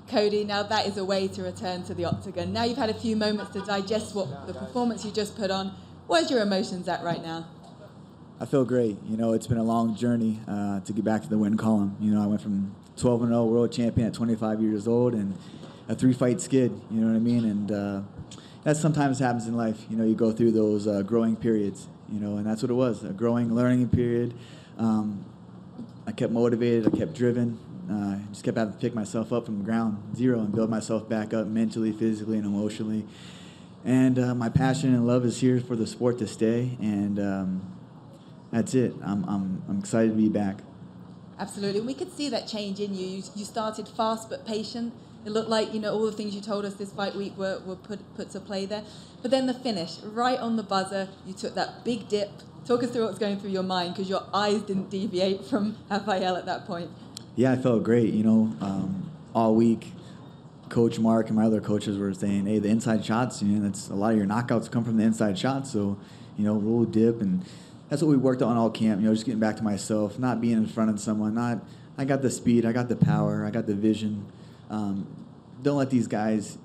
Cody, now that is a way to return to the octagon. Now you've had a few moments to digest what the performance you just put on. Where's your emotions at right now? I feel great. You know, it's been a long journey to get back to the win column. You know, I went from 12-0 world champion at 25 years old and a 3-fight skid, you know what I mean? And that sometimes happens in life. You know, you go through those growing periods, you know, and that's what it was, a growing, learning period. I kept motivated, I kept driven. Just kept having to pick myself up from ground zero and build myself back up mentally, physically, and emotionally. And my passion and love is here for the sport to stay, and that's it. I'm excited to be back. Absolutely. We could see that change in you. You started fast but patient. It looked like, you know, all the things you told us this fight week were put to play there. But then the finish, right on the buzzer, you took that big dip. Talk us through what's going through your mind, because your eyes didn't deviate from Rafael at that point. Yeah, I felt great. You know, all week, Coach Mark and my other coaches were saying, hey, the inside shots, you know, that's a lot of your knockouts come from the inside shots. So, you know, roll dip. And that's what we worked on all camp, you know, just getting back to myself, not being in front of someone. I got the speed, I got the power, I got the vision. Don't let these guys,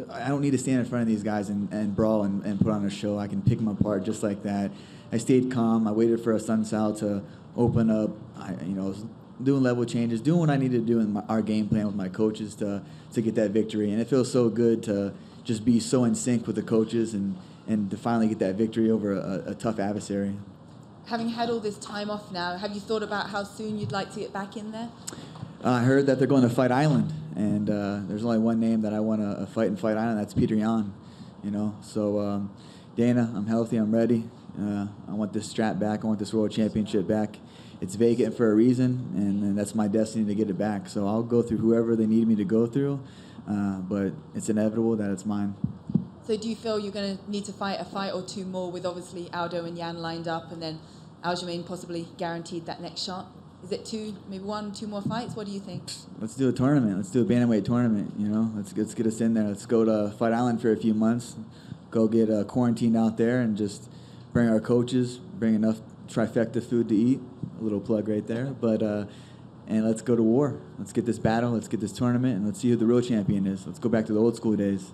I don't need to stand in front of these guys and brawl and put on a show. I can pick them apart just like that. I stayed calm. I waited for a sun sal to open up. You know, doing level changes, doing what I needed to do in our game plan with my coaches to get that victory. And it feels so good to just be so in sync with the coaches and to finally get that victory over a tough adversary. Having had all this time off now, have you thought about how soon you'd like to get back in there? I heard that they're going to Fight Island, and there's only one name that I want to fight in Fight Island. That's Peter Yan, you know. So, Dana, I'm healthy. I'm ready. I want this strap back. I want this world championship back. It's vacant for a reason, and that's my destiny to get it back. So I'll go through whoever they need me to go through, but it's inevitable that it's mine. So do you feel you're going to need to fight a fight or two more with obviously Aldo and Yan lined up, and then Aljamain possibly guaranteed that next shot? Is it maybe 1-2 more fights? What do you think? Let's do a tournament. Let's do a bantamweight tournament, you know. Let's get us in there. Let's go to Fight Island for a few months, go get quarantined out there, and just bring our coaches, bring enough trifecta food to eat. A little plug right there. But and let's go to war. Let's get this battle. Let's get this tournament, and let's see who the real champion is. Let's go back to the old school days.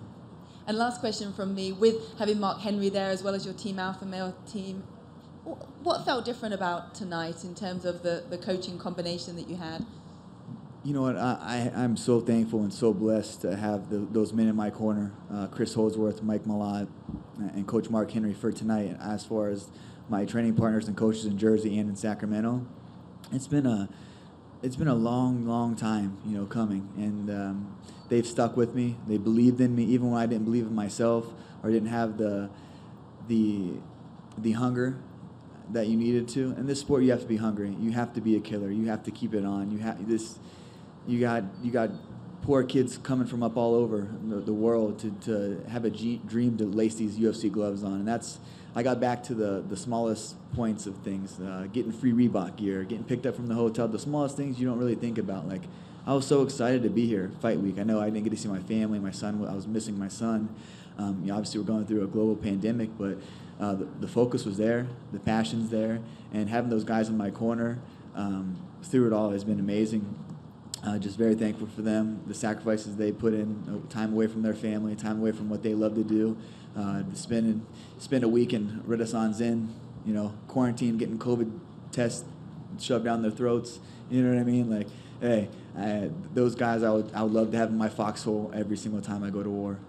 And last question from me, with having Mark Henry there as well as your Team Alpha Male team, what felt different about tonight in terms of the coaching combination that you had? You know what, I'm so thankful and so blessed to have those men in my corner, Chris Holdsworth, Mike Malott, and Coach Mark Henry for tonight. As far as my training partners and coaches in Jersey and in Sacramento, it's been a long time, you know, coming, and they've stuck with me. They believed in me even when I didn't believe in myself or didn't have the hunger that you needed to. In this sport, you have to be hungry. You have to be a killer. You have to keep it on. You got poor kids coming from up all over the world to have a dream to lace these UFC gloves on, and I got back to the smallest points of things, getting free Reebok gear, getting picked up from the hotel, the smallest things you don't really think about. Like, I was so excited to be here, fight week. I know I didn't get to see my family, my son. I was missing my son. You know, obviously, we're going through a global pandemic, but the focus was there, the passion's there, and having those guys in my corner through it all has been amazing. Just very thankful for them, the sacrifices they put in, time away from their family, time away from what they love to do, to spend a week in Renaissance Inn, you know, quarantine, getting COVID tests shoved down their throats. You know what I mean? Like, hey, those guys I would love to have in my foxhole every single time I go to war.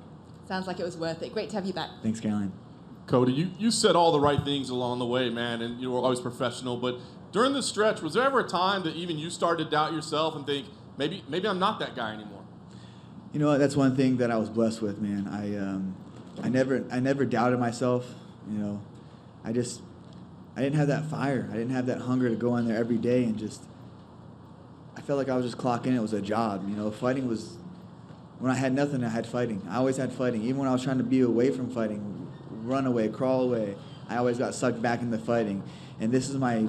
Sounds like it was worth it. Great to have you back. Thanks, Caroline. Cody, you said all the right things along the way, man, and you were always professional. But during this stretch, was there ever a time that even you started to doubt yourself and think, maybe I'm not that guy anymore? You know what? That's one thing that I was blessed with, man. I never doubted myself. You know, I didn't have that fire. I didn't have that hunger to go in there every day and just. I felt like I was just clocking in. It was a job. You know, fighting was. When I had nothing, I had fighting. I always had fighting. Even when I was trying to be away from fighting, run away, crawl away, I always got sucked back into fighting. And this is my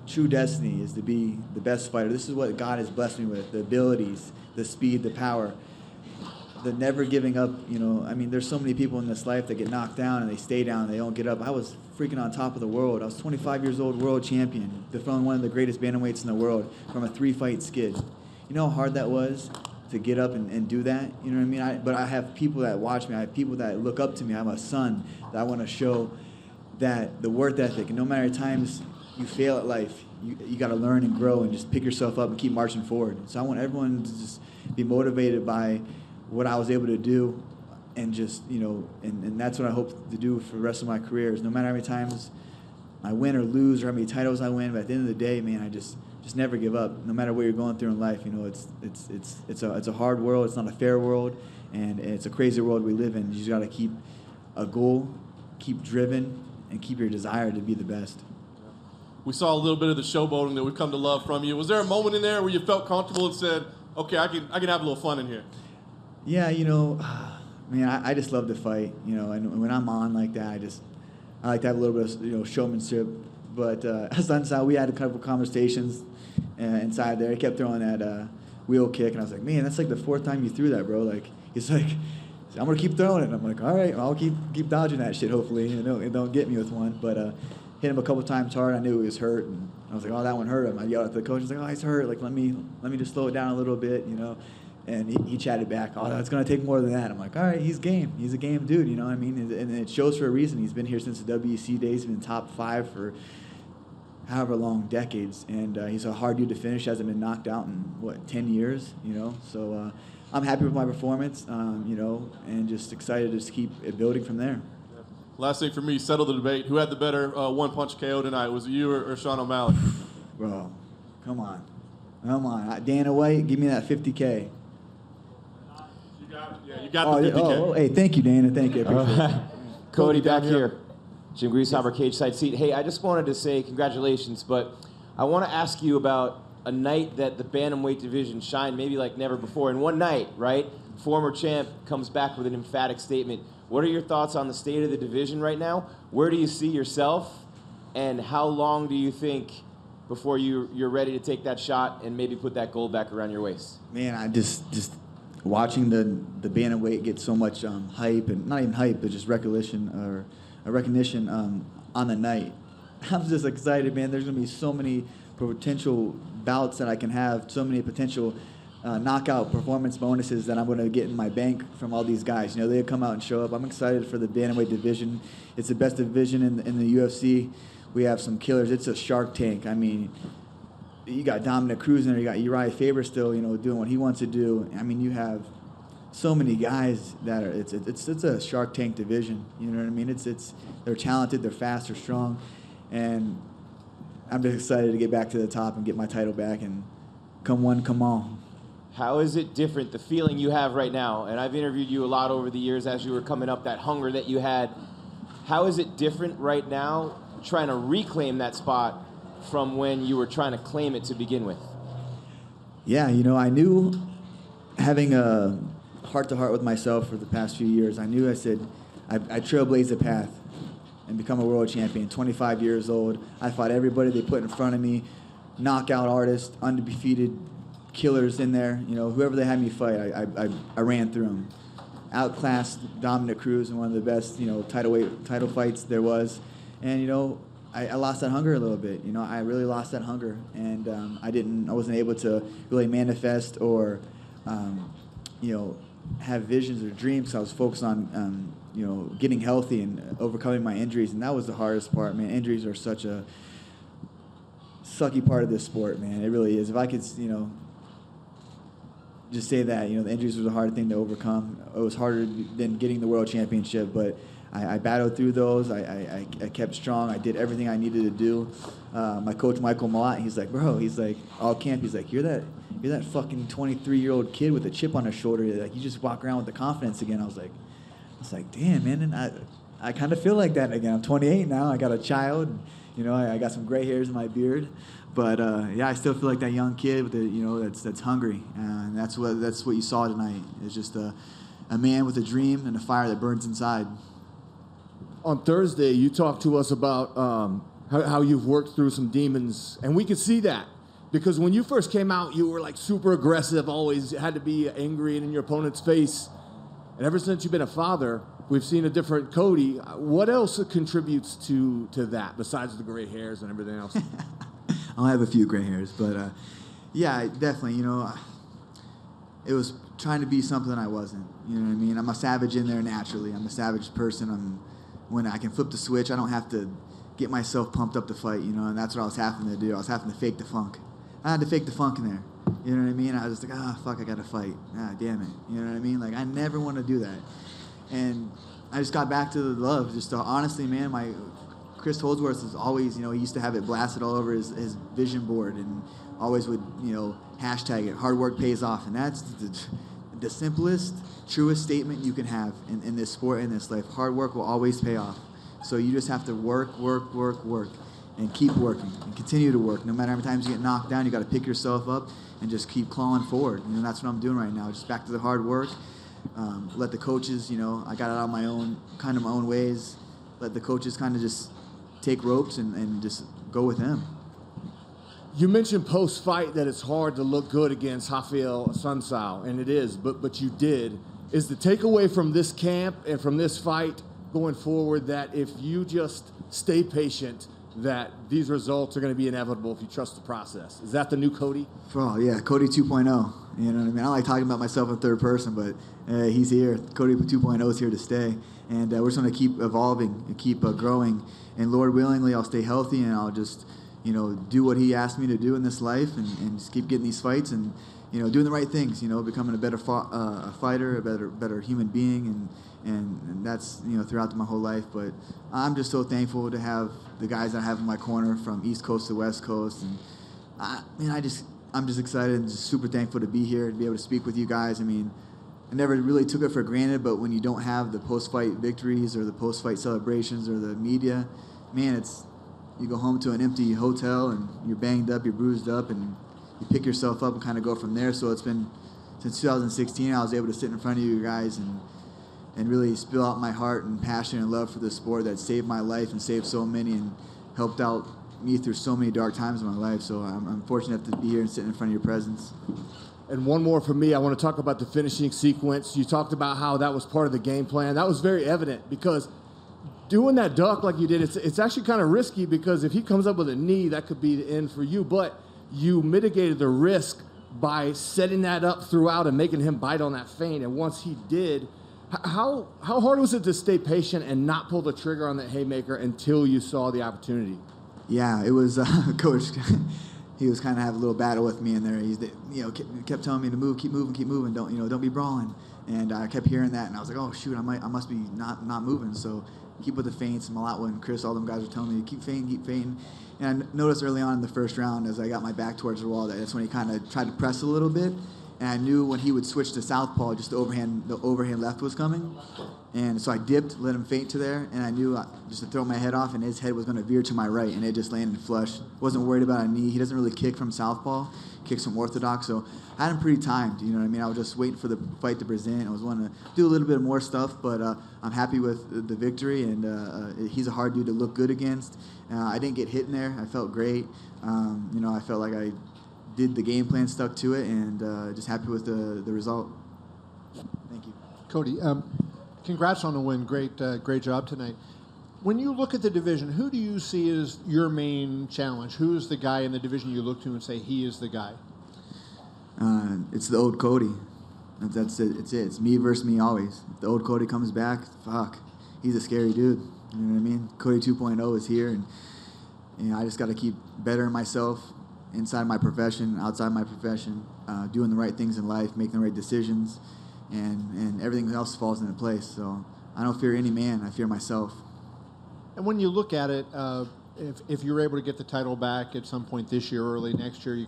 true destiny, is to be the best fighter. This is what God has blessed me with, the abilities, the speed, the power. the never giving up, I mean, there's so many people in this life that get knocked down and they stay down and they don't get up. I was freaking on top of the world. I was 25 years old, world champion, defending one of the greatest bantamweights in the world from a 3-fight skid. You know how hard that was to get up and do that? You know what I mean? But I have people that watch me. I have people that look up to me. I have a son that I want to show that the work ethic, and no matter times you fail at life, you got to learn and grow and just pick yourself up and keep marching forward. So I want everyone to just be motivated by what I was able to do, and just, and that's what I hope to do for the rest of my career. Is no matter how many times I win or lose or how many titles I win, but at the end of the day, man, I just never give up. No matter what you're going through in life, it's a hard world. It's not a fair world, and it's a crazy world we live in. You just got to keep a goal, keep driven, and keep your desire to be the best. We saw a little bit of the showboating that we've come to love from you. Was there a moment in there where you felt comfortable and said, okay, I can have a little fun in here? Yeah, I just love to fight, and when I'm on like that, I like to have a little bit of, showmanship. But inside, we had a couple conversations inside there. He kept throwing that wheel kick, and I was like, man, that's like the 4th time you threw that, bro. Like, he's like, I'm gonna keep throwing it. And I'm like, all right, I'll keep dodging that shit. Hopefully, it don't get me with one. But hit him a couple times hard. I knew he was hurt, and I was like, oh, that one hurt him. I yelled at the coach. He's like, oh, he's hurt. Like, let me just slow it down a little bit, And he chatted back, oh, that's going to take more than that. I'm like, all right, he's game. He's a game dude, you know what I mean? And it shows for a reason. He's been here since the WEC days. He's been top 5 for however long, decades. And he's a hard dude to finish. Hasn't been knocked out in, 10 years, So I'm happy with my performance, and just excited to just keep it building from there. Last thing for me, settle the debate. Who had the better one-punch KO tonight? Was it you or Sean O'Malley? Bro, come on. Dana White, give me that 50K. You got the 50K. Oh, hey, thank you, Dana. Thank you. I appreciate it. Cody, back here. Jim Griesheimer, cage side seat. Hey, I just wanted to say congratulations, but I want to ask you about a night that the bantamweight division shined maybe like never before. In one night, right? Former champ comes back with an emphatic statement. What are your thoughts on the state of the division right now? Where do you see yourself? And how long do you think before you're ready to take that shot and maybe put that gold back around your waist? Man, I just watching the bantamweight get so much hype, and not even hype, but just recognition on the night. I'm just excited, man. There's going to be so many potential bouts that I can have, so many potential knockout performance bonuses that I'm going to get in my bank from all these guys. They come out and show up. I'm excited for the bantamweight division. It's the best division in the UFC. We have some killers. It's a Shark Tank. I mean, you got Dominic Cruz in there. You got Uriah Faber still, doing what he wants to do. I mean, you have so many guys that are. It's a Shark Tank division. You know what I mean? They're talented. They're fast. They're strong, and I'm just excited to get back to the top and get my title back and come one, come all. How is it different, the feeling you have right now? And I've interviewed you a lot over the years as you were coming up, that hunger that you had. How is it different right now trying to reclaim that spot from when you were trying to claim it to begin with? Yeah, I knew, having a heart-to-heart with myself for the past few years, I said, I trailblazed the path and become a world champion. 25 years old. I fought everybody they put in front of me, knockout artists, undefeated killers in there. Whoever they had me fight, I ran through them. Outclassed Dominic Cruz in one of the best, title fights there was. And, I lost that hunger a little bit. I really lost that hunger. And I wasn't able to really manifest or, have visions or dreams. So I was focused on, getting healthy and overcoming my injuries. And that was the hardest part, man. Injuries are such a sucky part of this sport, man. It really is. If I could, just say that, the injuries was a hard thing to overcome. It was harder than getting the world championship, but I battled through those. I kept strong. I did everything I needed to do. My coach, Michael Malott, he's like, bro, all camp, he's like, you're that fucking 23-year-old kid with a chip on his shoulder. Like, you just walk around with the confidence again. I was like, damn, man. And I kind of feel like that again. I'm 28 now. I got a child. I got some gray hairs in my beard. But I still feel like that young kid with that's hungry, and that's what you saw tonight. It's just a man with a dream and a fire that burns inside. On Thursday, you talked to us about how you've worked through some demons, and we could see that because when you first came out, you were like super aggressive, always had to be angry and in your opponent's face. And ever since you've been a father, we've seen a different Cody. What else contributes to that besides the gray hairs and everything else? I'll have a few gray hairs, but yeah, definitely. It was trying to be something I wasn't. You know what I mean? I'm a savage in there naturally. I'm a savage person. When I can flip the switch, I don't have to get myself pumped up to fight. And that's what I was having to do. I was having to fake the funk. I had to fake the funk in there. You know what I mean? I was like, fuck, I got to fight. Damn it. You know what I mean? Like, I never want to do that. And I just got back to the love. Just honestly, man, Chris Holdsworth is always, he used to have it blasted all over his vision board and always would, hashtag it, hard work pays off. And that's the simplest, truest statement you can have in this sport, in this life. Hard work will always pay off. So you just have to work, and keep working, and continue to work. No matter how many times you get knocked down, you got to pick yourself up and just keep clawing forward. That's what I'm doing right now. Just back to the hard work. Let the coaches, I got it out my own ways. Let the coaches kind of just take ropes and just go with them. You mentioned post-fight that it's hard to look good against Rafael Sunsao, and it is, but you did. Is the takeaway from this camp and from this fight going forward that if you just stay patient, that these results are going to be inevitable if you trust the process? Is that the new Cody? Oh, yeah, Cody 2.0. You know what I mean? I don't like talking about myself in third person, but he's here. Cody 2.0 is here to stay. And we're just going to keep evolving and keep growing. And Lord willingly, I'll stay healthy and I'll just, do what he asked me to do in this life and just keep getting these fights and, doing the right things, becoming a better fighter, a better human being. And that's, throughout my whole life. But I'm just so thankful to have the guys I have in my corner from East Coast to West Coast. And I'm just excited and just super thankful to be here, to be able to speak with you guys. I mean, I never really took it for granted, but when you don't have the post-fight victories or the post-fight celebrations or the media, man, you go home to an empty hotel and you're banged up, you're bruised up, and you pick yourself up and kind of go from there. So it's been, since 2016, I was able to sit in front of you guys and really spill out my heart and passion and love for the sport that saved my life and saved so many and helped out me through so many dark times in my life. So I'm fortunate to be here and sit in front of your presence. And one more for me, I want to talk about the finishing sequence. You talked about how that was part of the game plan. That was very evident because doing that duck like you did, it's actually kind of risky because if he comes up with a knee, that could be the end for you. But you mitigated the risk by setting that up throughout and making him bite on that feint. And once he did, how hard was it to stay patient and not pull the trigger on that haymaker until you saw the opportunity? Yeah, it was Coach. He was kind of having a little battle with me in there. He's, kept telling me to move, keep moving. Don't be brawling. And I kept hearing that, and I was like, oh shoot, I must be not moving. So keep with the feints. Malawa and Chris, all them guys were telling me to keep feinting. And I noticed early on in the first round, as I got my back towards the wall, that's when he kind of tried to press a little bit. And I knew when he would switch to southpaw, just the overhand left was coming. And so I dipped, let him feint to there, and I knew just to throw my head off, and his head was going to veer to my right, and it just landed flush. Wasn't worried about a knee. He doesn't really kick from southpaw, kicks from orthodox, so I had him pretty timed, you know what I mean? I was just waiting for the fight to present. I was wanting to do a little bit more stuff, but I'm happy with the victory, and he's a hard dude to look good against. I didn't get hit in there. I felt great. I felt like I did the game plan, stuck to it, and just happy with the result. Thank you. Cody, congrats on the win. Great job tonight. When you look at the division, who do you see as your main challenge? Who is the guy in the division you look to and say he is the guy? It's the old Cody. That's it. It's me versus me always. If the old Cody comes back, fuck, he's a scary dude. You know what I mean? Cody 2.0 is here, and I just got to keep bettering myself inside my profession, outside my profession, doing the right things in life, making the right decisions, and everything else falls into place. So I don't fear any man. I fear myself. And when you look at it, if you're able to get the title back at some point this year, early next year,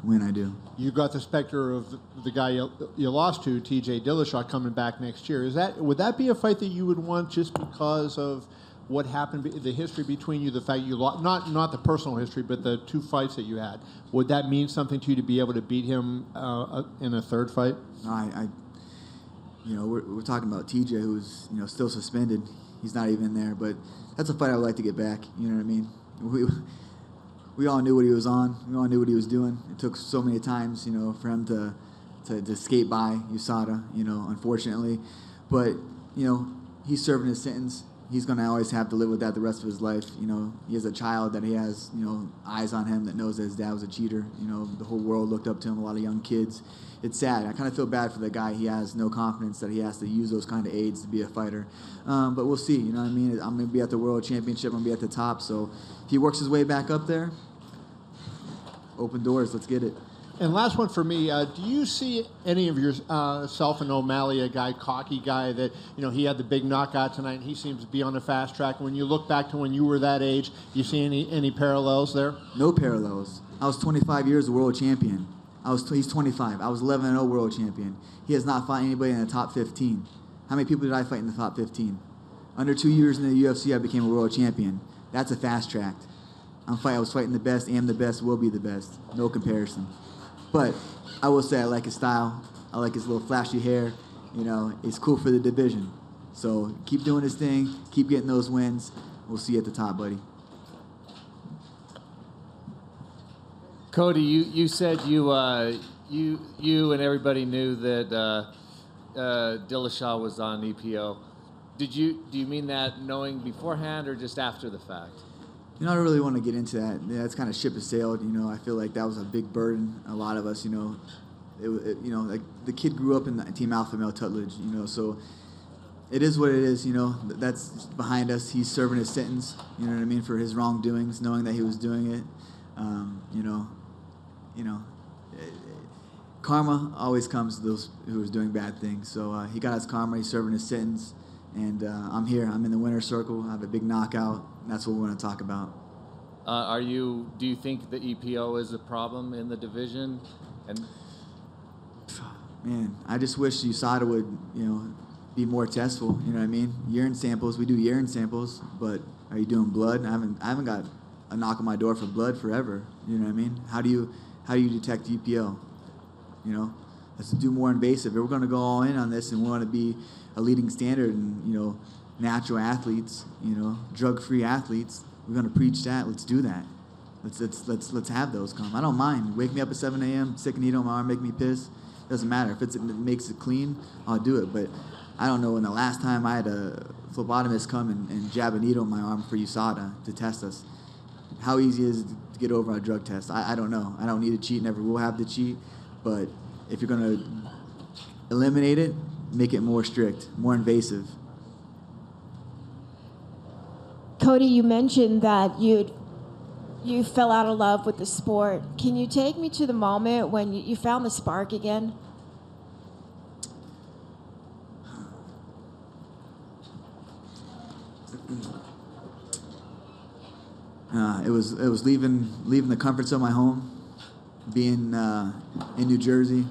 win I do. You got the specter of the guy you lost to, TJ Dillashaw, coming back next year. Would that be a fight that you would want just because of what happened, the history between you, the fact you lost, not the personal history, but the two fights that you had? Would that mean something to you to be able to beat him in a third fight? No, we're talking about TJ, who's still suspended. He's not even there, but that's a fight I would like to get back. You know what I mean? We all knew what he was on. We all knew what he was doing. It took so many times, for him to skate by USADA, unfortunately. But, he's serving his sentence. He's going to always have to live with that the rest of his life. He has a child that he has, eyes on him that knows that his dad was a cheater. The whole world looked up to him, a lot of young kids. It's sad. I kind of feel bad for the guy. He has no confidence that he has to use those kind of aids to be a fighter. But we'll see, you know what I mean? I'm going to be at the World Championship. I'm going to be at the top. So if he works his way back up there, open doors. Let's get it. And last one for me, do you see any of yourself in OMalley, a guy, cocky guy that, he had the big knockout tonight and he seems to be on the fast track. When you look back to when you were that age, do you see any parallels there? No parallels. I was 25 years the world champion. He's 25. I was 11-0 world champion. He has not fought anybody in the top 15. How many people did I fight in the top 15? Under 2 years in the UFC, I became a world champion. That's a fast track. I was fighting the best, am the best, will be the best. No comparison. But I will say I like his style. I like his little flashy hair. It's cool for the division. So keep doing his thing. Keep getting those wins. We'll see you at the top, buddy. Cody, you said you and everybody knew that Dillashaw was on EPO. Do you mean that knowing beforehand or just after the fact? I don't really want to get into that. Yeah, it's kind of ship has sailed. I feel like that was a big burden. A lot of us, like the kid grew up in the Team Alpha Male Tutledge, so it is what it is. That's behind us. He's serving his sentence. You know what I mean, for his wrongdoings, knowing that he was doing it. Karma always comes to those who are doing bad things. So he got his karma. He's serving his sentence. And I'm here. I'm in the winner's circle. I have a big knockout. And that's what we're going to talk about. Do you think the EPO is a problem in the division? And man, I just wish USADA would, be more testful. You know what I mean? Urine samples. We do urine samples, but are you doing blood? I haven't got a knock on my door for blood forever. You know what I mean? How do you detect EPO? Let's do more invasive. If we're going to go all in on this and we want to be a leading standard in, natural athletes, drug-free athletes, we're going to preach that. Let's do that. Let's have those come. I don't mind. Wake me up at 7 a.m., stick a needle in my arm, make me piss. Doesn't matter. If it makes it clean, I'll do it. But I don't know when the last time I had a phlebotomist come and jab a needle in my arm for USADA to test us. How easy is it to get over a drug test? I don't know. I don't need to cheat. Never will have to cheat. But if you're going to eliminate it, make it more strict, more invasive. Cody, you mentioned that you fell out of love with the sport. Can you take me to the moment when you found the spark again? It was leaving the comforts of my home, being in New Jersey,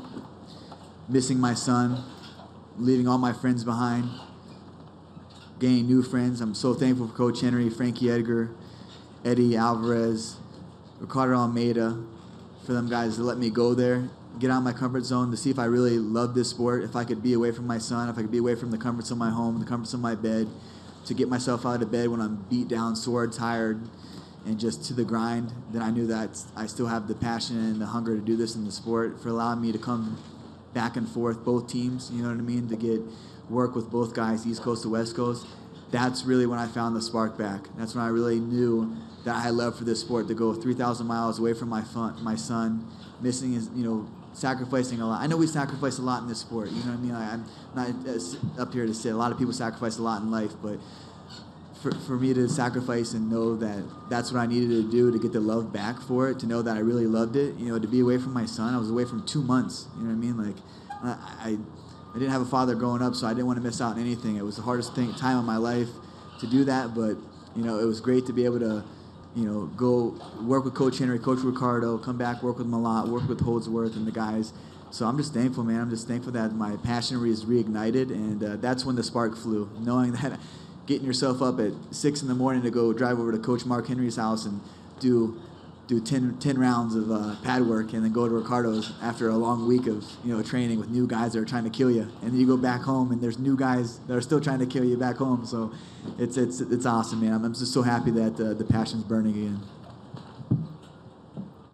missing my son, leaving all my friends behind, gaining new friends. I'm so thankful for Coach Henry, Frankie Edgar, Eddie Alvarez, Ricardo Almeida, for them guys to let me go there, get out of my comfort zone, to see if I really love this sport, if I could be away from my son, if I could be away from the comforts of my home, the comforts of my bed, to get myself out of bed when I'm beat down, sore, tired, and just to the grind. Then I knew that I still have the passion and the hunger to do this in the sport, for allowing me to come back and forth, both teams, you know what I mean, to get work with both guys, East Coast to West Coast. That's really when I found the spark back. That's when I really knew that I had love for this sport, to go 3,000 miles away from my son, missing his, sacrificing a lot. I know we sacrifice a lot in this sport, you know what I mean? I'm not up here to say a lot of people sacrifice a lot in life, but for me to sacrifice and know that that's what I needed to do to get the love back for it, to know that I really loved it, to be away from my son. I was away from 2 months, you know what I mean? Like, I didn't have a father growing up, so I didn't want to miss out on anything. It was the hardest time of my life to do that, but, it was great to be able to, go work with Coach Henry, Coach Ricardo, come back, work with Malott, work with Holdsworth and the guys. So I'm just thankful, man. I'm just thankful that my passion is reignited, and that's when the spark flew, knowing that getting yourself up at 6 in the morning to go drive over to Coach Mark Henry's house and do 10 rounds of pad work, and then go to Ricardo's after a long week of training with new guys that are trying to kill you, and then you go back home and there's new guys that are still trying to kill you back home. So it's awesome, man. I'm just so happy that the passion's burning again.